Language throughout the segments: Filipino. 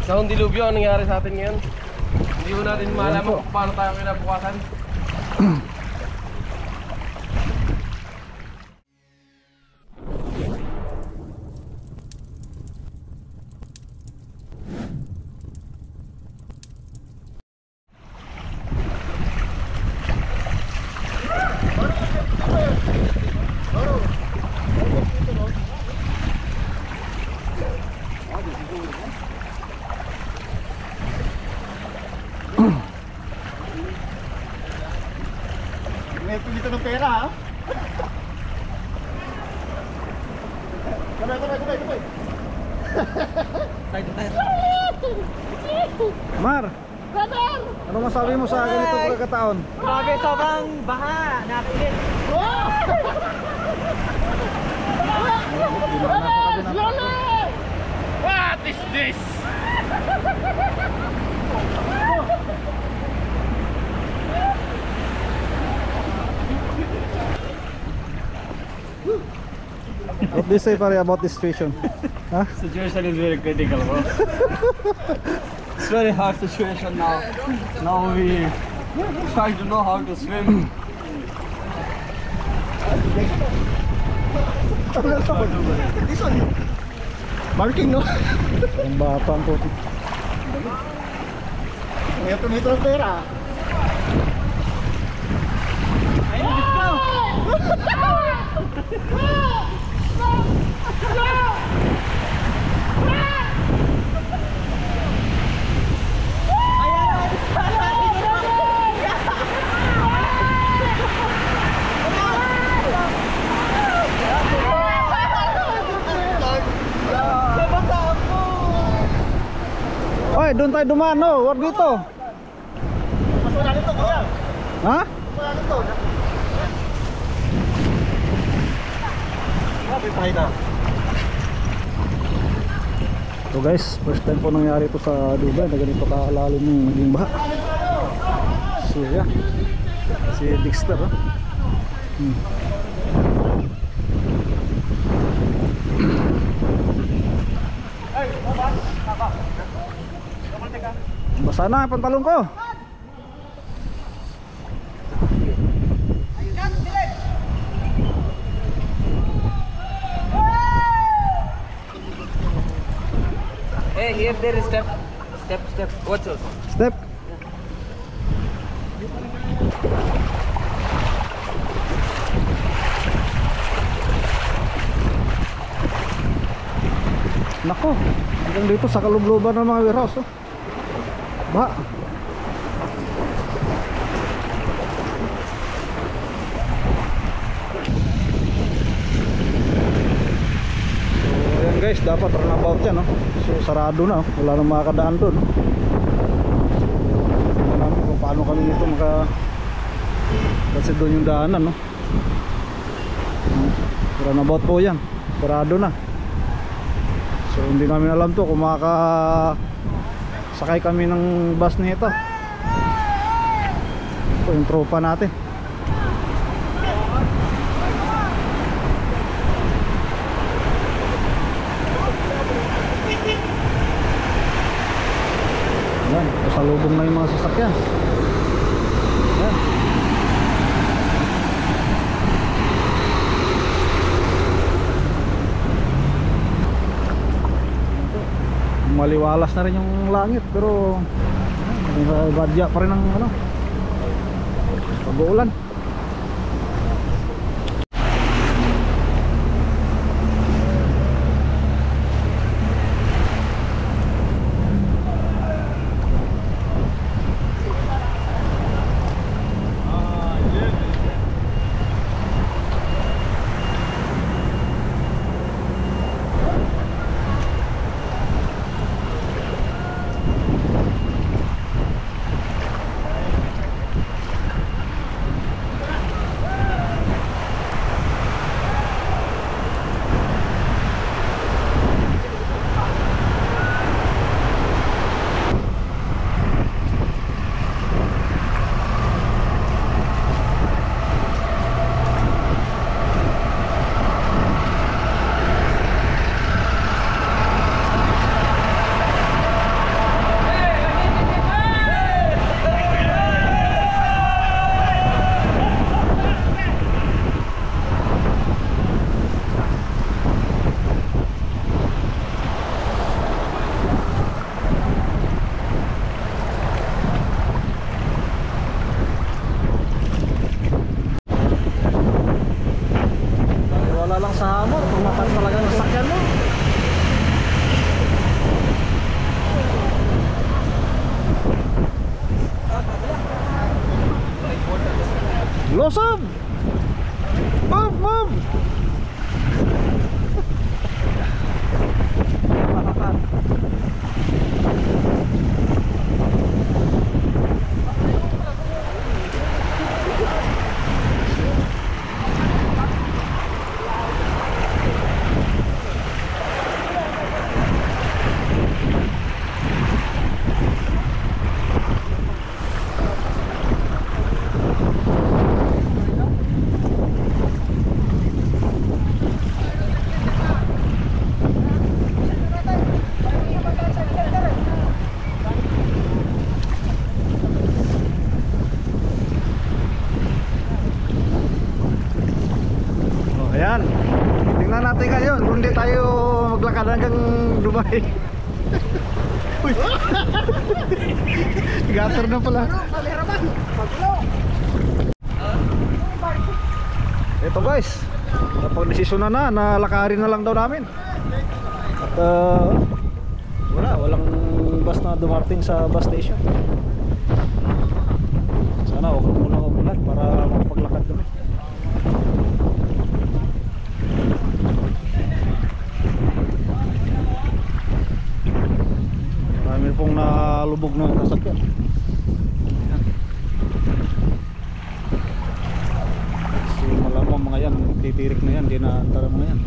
Isang dilubyo ang nangyari sa atin ngayon. Hindi ko natin malaman kung paano tayo kinabukasan. May pilito ng pera ha? Sabay. Mar, Brother! ano masabi mo sa ganito pagkakataon? Grabe, sobrang baha. Nakilit. What is this? What do you say pare about this situation? Huh? Situation is very critical, bro. It's very hard situation now. Now we try to know how to swim. This one. Marking no? Ang bata ang puti. May pilito ng pera. Oy, doon tayo dumaan, no? Wag dito. Mas wala nito kuya. Ha? Wala nito. Grabe pahita. So guys, first time po nangyari ito sa Dubai na ganito kakalalim yung naging baha. So yeah, si Dexter ha? Basa na ang pantalon ko. Hey, here there is step. Watch out. Step. Nako, hanggang dito sa kalubluban ng mga warehouse, oh. Ba. So, ayan guys, dapat runabout yan, oh. So, sarado na, oh. Wala nang makakadaan doon. Tingnan namin kung paano kami dito kasi doon yung daanan, no? Runabout po yan, sarado na. So hindi namin alam to kung makakasakay kami ng bus nito. Ito yung tropa natin. Yan, pasalubong na yung mga sasakyan. Yan. Maliwalas na rin yung langit pero badya pa rin ng pag-uulan. Blossom! Move! Move! Ayan, tingnan natin ngayon kung hindi tayo maglakad hanggang Dubai. Uy, gutter na pala. Ito guys, napag-desisyon na lakarin na lang daw namin. At walang bus na dumating sa bus station. Sana huwag muna umulan para makapaglakad kami. Marami pong nalubog na sasakyan. So malamang mga yan, titirik na yan, di na antara mga yan.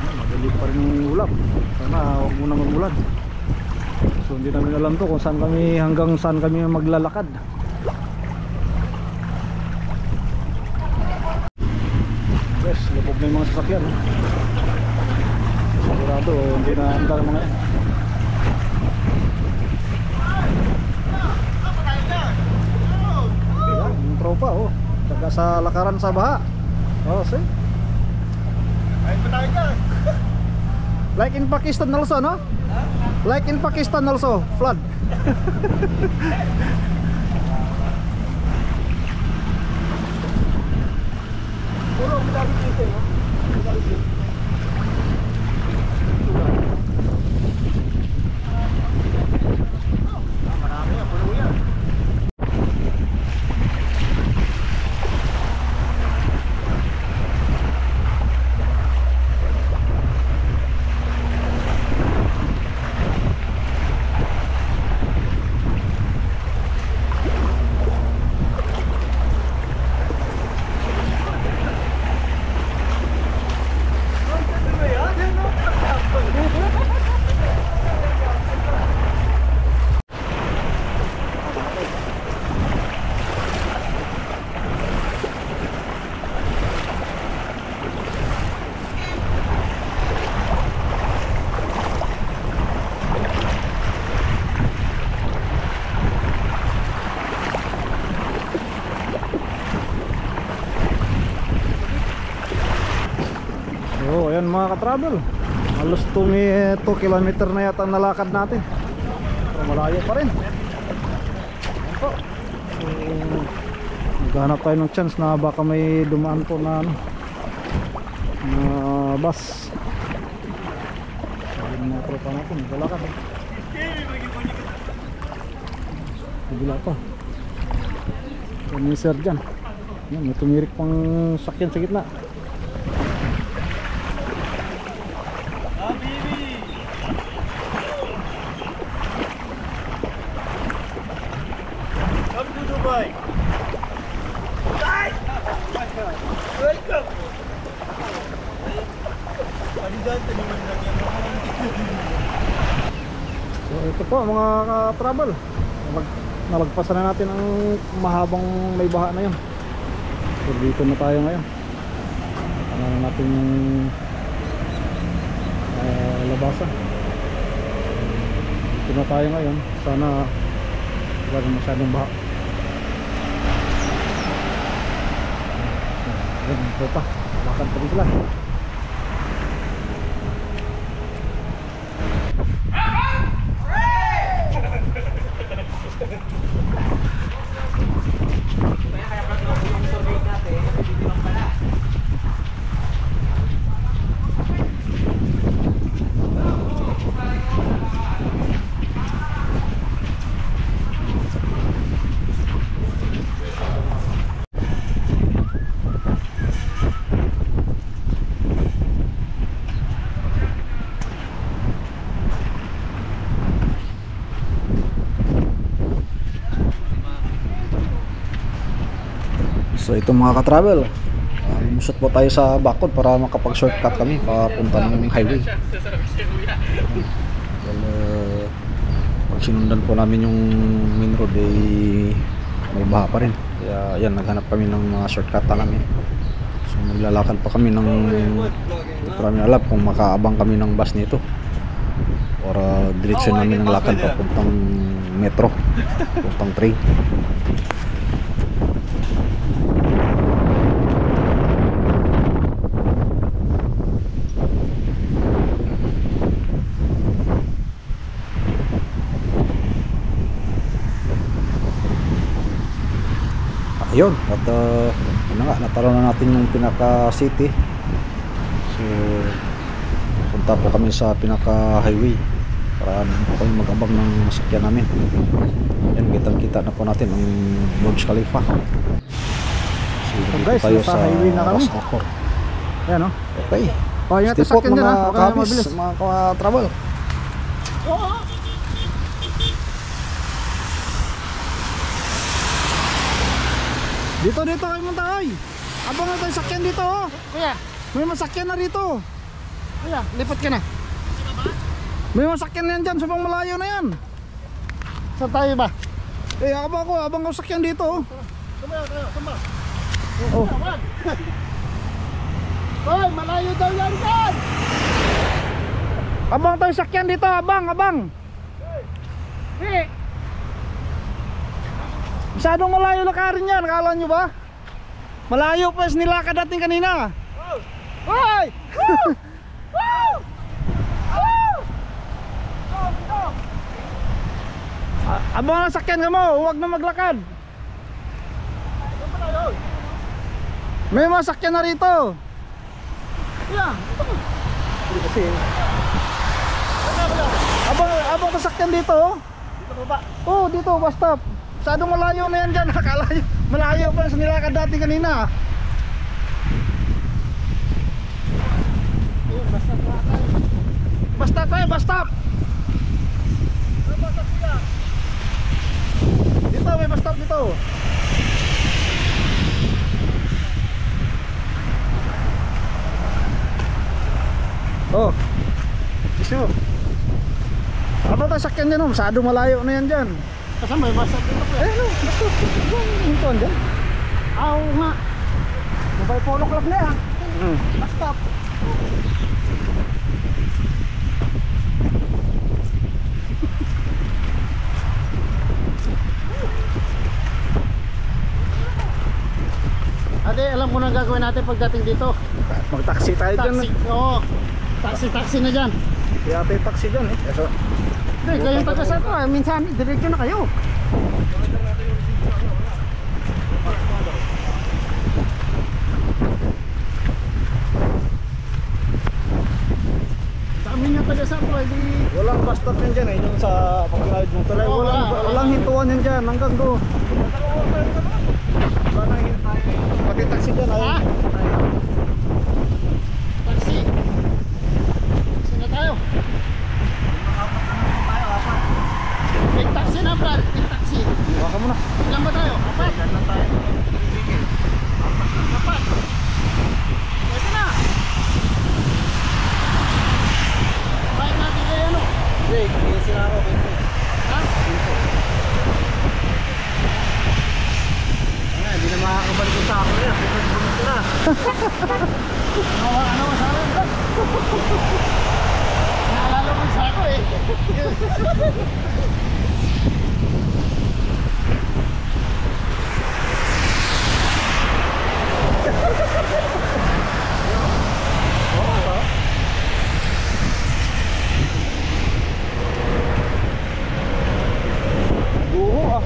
Madali pa rin yung ulap. Sana huwag muna mag-ulan. So hindi namin alam to kung saan kami, hanggang saan kami maglalakad. Yes, lubog na yung mga sasakyan. Sigurado hindi na andar mga yan. Ayan, yung tropa oh. Taga sa lakaran sa baha. Oh, see? Ayun pa tayo dyan. Like in Pakistan also, no? Like in Pakistan also, flood. Puro, madami dito, no? Madami dito. Marami yan, puno yan. Oh, ayan mga ka-travel. Halos 2 kilometer na yata ang nalakad natin. Pero malayo pa rin. Ayan po. So, maghanap tayo ng chance na baka may dumaan po na bus. Sabi ng mga tropa natin, naglalakad. Nagula pa. Ayan yung sir dyan. Ayan, may tumirik pang sakyan sa gitna. Come to Dubai. Welcome. So ito po mga ka-travel, nalagpasan na natin ang mahabang may baha na yun. So dito na tayo ngayon. Ano na natin yung labasan. Dito na tayo ngayon. Sana wala masyadong baha. Ayan, ito pa. Lakad pa rin sila. So ito mga ka-travel, lumusot po tayo sa Bacod para makapag-shortcut kami papunta ng highway. Well, pag sinundan po namin yung main road may baha pa rin. Kaya yan, naghanap kami ng mga shortcut namin. So maglalakad pa kami ng marami alam kung makaabang kami ng bus nito para direksyon namin ng lakad papuntang metro, papuntang train. Ayun, at yun na nga, natalo na natin yung pinaka city. So punta po kami sa pinaka highway para kami mag-abang ng masakyan namin. Yan, kitang-kita na po natin ang Burj Khalifa. So dito guys, tayo nasa sa highway na kami. Ras Al-Khor. Yan o. Okay, Oh, yung stay put sasakyan dyan mga ha. Huwag kang kabis, mabilis. mga ka-travel. Dito kayo munta ay. Abang na tayo sakyan dito oh. Kuya, may masakyan na rito. Kuya, lipat ka na. May masakyan yan dyan, subang malayo na yan. Saan tayo ba? Abang ko sakyan dito oh. Tama. Oh. Hoy, malayo daw yan dyan. Abang tayo sakyan dito, abang. Hey. Masyadong malayo lakarin yan, akala nyo ba? Malayo pa nilakad natin kanina. Hoy! Abang na sakyan ka mo, huwag na maglakad. May mga sakyan na rito. Abang na sakyan dito. Dito ba? Oo, dito, bus stop. Masyadong malayo na yan dyan. Akala nyo, malayo pa sa nilakad natin kanina. Basta tayo, bus stop. Dito, may bus stop dito. Oh, iso. Ano tayo sakyan dyan? Masyadong malayo na yan dyan. Kasama may bus stop dito. No, bus stop. Hintuan dyan. Oo nga. Mobile polo club na yan. Bus stop. Ate, alam ko na gagawin natin pagdating dito. Mag-taxi tayo dyan. Oo. Taxi na dyan. Kaya tayo taxi dyan eh. So, Hindi, kayong taga-saan ko. Minsan, diretso na kayo. Sa amin yung taga-saan ko, hindi... walang bus stop yan dyan eh. Yung sa pag-ride mo talaga. Oo, Walang hintuan yan dyan. Hanggang doon. Walang hintuan. Pati taxi dyan ay. Ha? Taxi. Taxi na tayo. Big taxi na, Brad. Big taxi. Baka mo na. Ilan ba tayo? Apat. Apat. Ito na. Baik natin kayo ano? Hindi, kaya sila ako. Ha? Hindi na makakabalik ko sa ako yan. Bunod na. Ano sa akin? Naalala mo sa ako eh. Guho ah.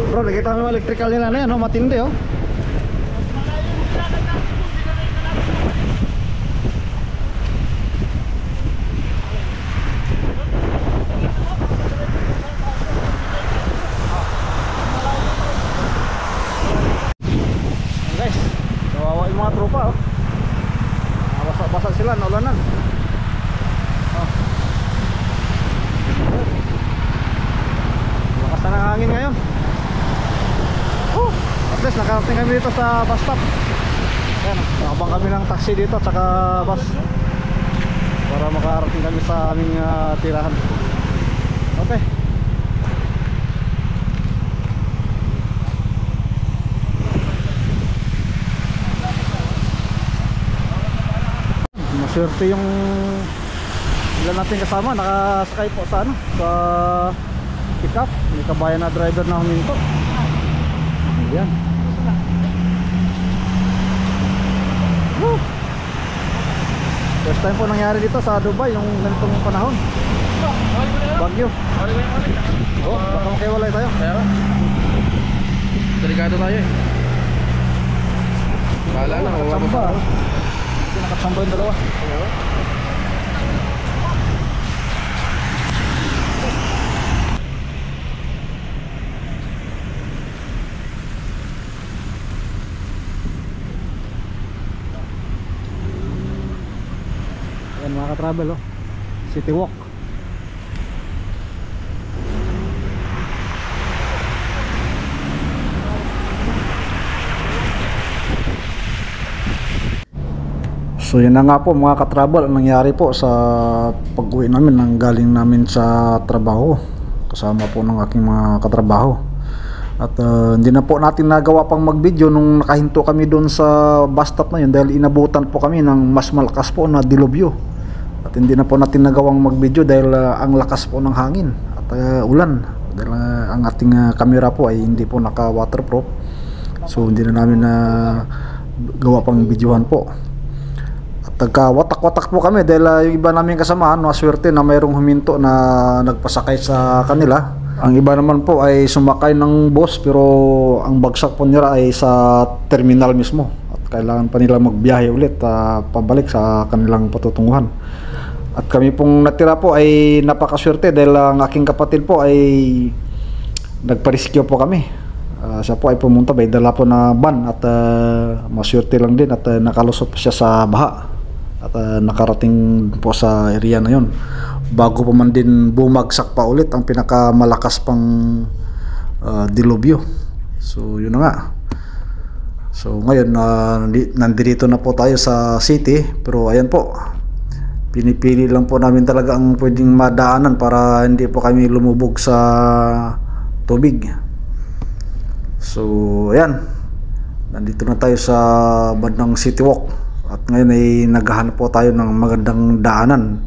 Bro, nakita mo yung electrical nila na yan, no? Matindi oh. Guys, kawawa yung mga tropa oh. nakarating kami dito sa bus stop. Ayan, nakabang kami ng taxi dito at saka bus para makarating kami sa aming tirahan. Okay. Maswerte yung ilan natin kasama, nakasakay po sa ano, sa pick up. May kabayan na driver na huminto. Ayan. Woo! First time po nangyari dito sa Dubai yung ganitong panahon. Bagyo. Oh, baka makiwalay tayo. Delikado tayo eh. Bahala na, Nakachamba. Hindi nakachamba yung dalawa. Ayan mga ka-travel, oh. City Walk. So yun na nga po mga ka-travel, ang nangyari po sa pag-uwi namin nang galing namin sa trabaho kasama po ng aking mga katrabaho. At hindi na po natin nagawa pang mag-video nung nakahinto kami doon sa bus stop na yun dahil inabutan po kami ng mas malakas po na dilubyo. At hindi na po natin nagawang mag-video dahil ang lakas po ng hangin at ulan. Dahil ang ating camera po ay hindi po naka-waterproof. So hindi na namin gawa pang videohan po. Nagkawatak-watak po kami dahil yung iba namin kasamahan maswerte na mayroong huminto na nagpasakay sa kanila. Ang iba naman po ay sumakay ng bus pero ang bagsak po nila ay sa terminal mismo at kailangan pa nila magbiyahe ulit pabalik sa kanilang patutunguhan. At kami pong natira po ay napakaswerte dahil ang aking kapatid po ay nagpa-rescue po kami. Siya po ay pumunta, may dala po na van at maswerte lang din at nakalusot po siya sa baha. At nakarating po sa area na yon bago pa man din bumagsak pa ulit ang pinakamalakas pang dilubyo. So yun na nga. So ngayon nandito na po tayo sa city pero ayan po, pinipili lang po namin talaga ang pwedeng madaanan para hindi po kami lumubog sa tubig. So ayan, nandito na tayo sa bandang City Walk. At ngayon ay naghahanap po tayo ng magandang daanan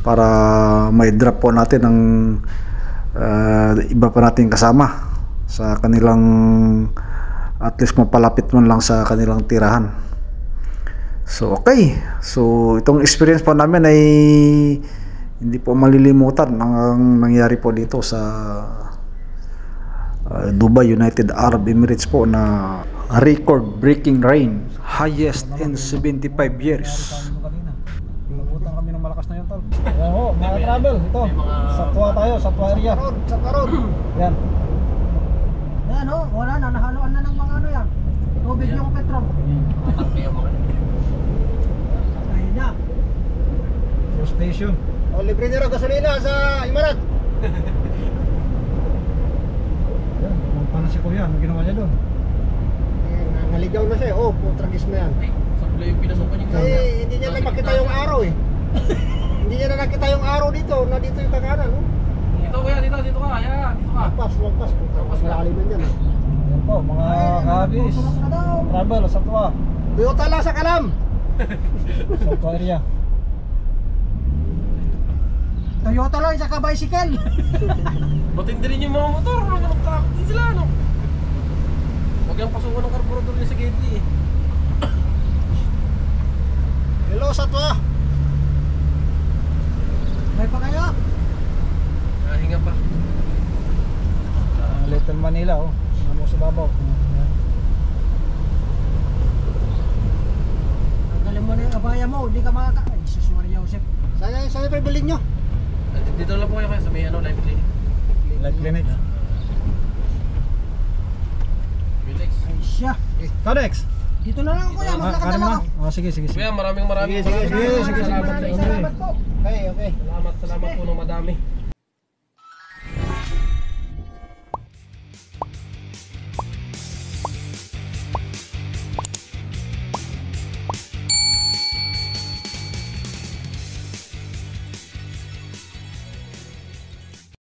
para may drop po natin ang iba pa nating kasama sa kanilang, at least mapalapit man lang sa kanilang tirahan. So okay, so itong experience po namin ay hindi po malilimutan ang nangyari po dito sa Dubai, United Arab Emirates po na record-breaking rain, highest in 75 years. Pinuputan kami ng malakas na yun, tol. Ayan ho, mga travel, ito. Satwa tayo, Satwa area. Satwa road. Yan. Ayan ho, wala na, nahaluan na ng mga ano yan. Tubig yung petrol. Ayun na. First station. O, libre nyo gasolina sa Imarat. Yan, pumunta na si Kuya, ano ginawa niya doon? Naligaw na siya, oh, tragis na yan. Sablay yung pinasukan niya. Eh, hindi niya na makita yung araw eh. Hindi niya na nakita yung araw dito, na dito yung taganan, oh. Dito kuya, dito ka, ayan, dito ka. Lampas, mas malalim na yan. Yan po, mga kabis. Travel, Satwa. Toyota lang sa Kalam. Satwa area. Toyota lang, saka bicycle. Matindi rin yung mga motor, nagtakot din sila, no? Huwag yung pasukan ng carburetor niya sa gate eh. Hello, Satwa. May pa kayo? Hinga pa. Little Manila, oh. Ano sa babaw. Tanggalin mo na yung abaya mo, hindi ka makaka... Ay, Jesus Maria Joseph. Saan yung bilhin nyo? Dito lang po kayo sa may live clinic. Live clinic. Relax. Ay, siya. Codex! Dito na lang ako kuya, maglakad na lang ako. Oh, sige. Kuya, maraming Sige. salamat. Salamat po. Okay. Salamat po ng madami.